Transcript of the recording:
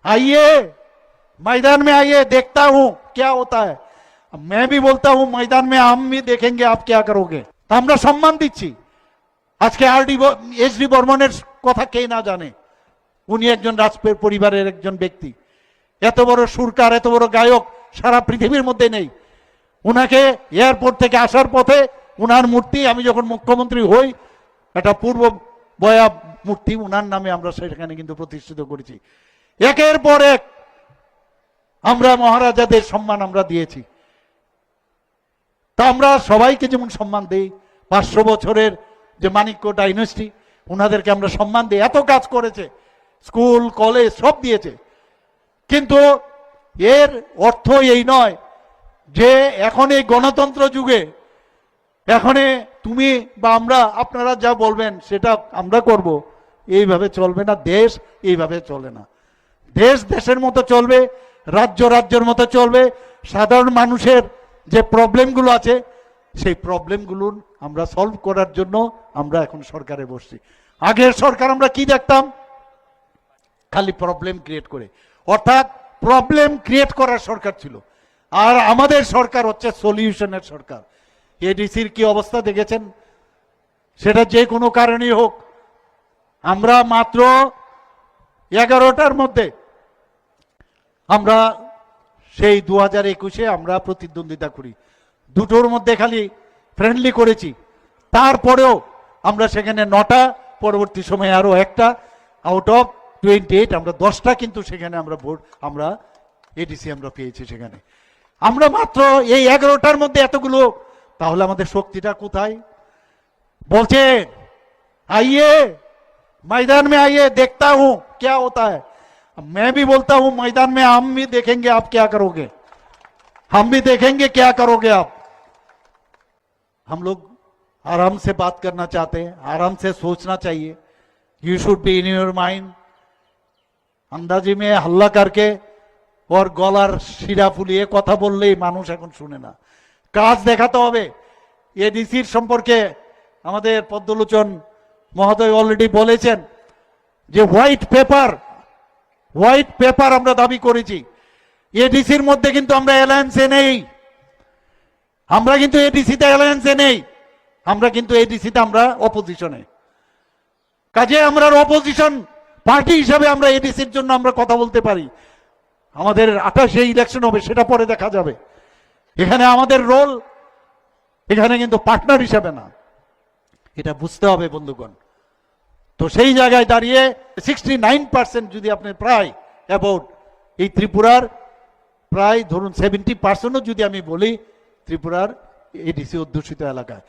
आइए मैदान में आइए, देखता हूं क्या होता है। मैं भी बोलता हूं मैदान में हम भी देखेंगे आप क्या करोगे। আমরা সম্মান দিচ্ছি। আজকে এসডি বর্মনের কথা কে না জানে। উনি একজন পরিবারের একজন ব্যক্তি, এত বড় সুরকার, এত বড় গায়ক সারা পৃথিবীর মধ্যে নেই। উনাকে এয়ারপোর্ট থেকে আসার পথে উনার মূর্তি, আমি যখন মুখ্যমন্ত্রী হই, একটা পূর্ব বয়া মূর্তি উনার নামে আমরা সেখানে কিন্তু প্রতিষ্ঠিত করেছি। একের পর এক আমরা মহারাজাদের সম্মান আমরা দিয়েছি। তা আমরা সবাইকে যেমন সম্মান দেই, 500 বছরের যে মানিক্য ডাইনেস্টি, ওনাদেরকে আমরা সম্মান দিই। এত কাজ করেছে, স্কুল কলেজ সব দিয়েছে। কিন্তু এর অর্থ এই নয় যে এখন এই গণতন্ত্র যুগে এখন তুমি বা আমরা, আপনারা যা বলবেন সেটা আমরা করব, এইভাবে চলবে না। দেশ এইভাবে চলে না। দেশ দেশের মতো চলবে, রাজ্য রাজ্যের মতো চলবে। সাধারণ মানুষের যে প্রবলেমগুলো আছে সেই প্রবলেমগুলো আমরা সলভ করার জন্য আমরা এখন সরকারে বসছি। আগের সরকার আমরা কি দেখতাম? খালি প্রবলেম ক্রিয়েট করে, অর্থাৎ প্রবলেম ক্রিয়েট করার সরকার ছিল। আর আমাদের সরকার হচ্ছে সলিউশনের সরকার। এডিসির কি অবস্থা দেখেছেন? সেটা যে কোনো কারণেই হোক, আমরা মাত্র 11টার মধ্যে আমরা সেই 2021-এ আমরা প্রতিদ্বন্দ্বিতা করি, দুটোর মধ্যে খালি ফ্রেন্ডলি করেছি। তারপরেও আমরা সেখানে 9টা, পরবর্তী সময়ে আরো একটা, আউট অফ 28 আমরা 10টা কিন্তু সেখানে আমরা ভোট, আমরা এডিসি আমরা পেয়েছি সেখানে। আমরা মাত্র এই 11টার মধ্যে এতগুলো, তাহলে আমাদের শক্তিটা কোথায়? বলছে आइए मैदान में आइए, देखता हूं क्या होता है। मैं भी बोलता हूं मैदान में हम भी देखेंगे आप क्या करोगे, हम भी देखेंगे क्या करोगे आप। हम लोग आराम से बात करना चाहते हैं, आराम से सोचना चाहिए। You should be in your mind. अंदाजी में हल्ला करके और गलार शिरा फुलिए कथा बोललेই মানুষ এখন শুনে না, কাজ দেখাতে হবে। এডিসির সম্পর্কে আমাদের পদ্মলোচন মহোদয় অলরেডি বলেছেন যে হোয়াইট পেপার আমরা দাবি করেছি। এডিসির মধ্যে কিন্তু আমরা অ্যালায়েন্সে নেই, আমরা কিন্তু এডিসিতে অ্যালায়েন্সে নেই, আমরা কিন্তু এডিসিতে আমরা অপোজিশনে। কাজে আমরা অপোজিশন পার্টি হিসাবে আমরা এডিসির জন্য আমরা কথা বলতে পারি। আমাদের 28-এ ইলেকশন হবে, সেটা পরে দেখা যাবে। এখানে আমাদের রোল এখানে কিন্তু পার্টনার হিসাবে না, এটা বুঝতে হবে বন্ধুগণ। তো সেই জায়গায় দাঁড়িয়ে 69% যদি আপনি প্রায় অ্যাবাউট এই ত্রিপুরার প্রায় ধরুন 70%ও যদি আমি বলি ত্রিপুরার এডিসি অধ্যুষিত এলাকায়,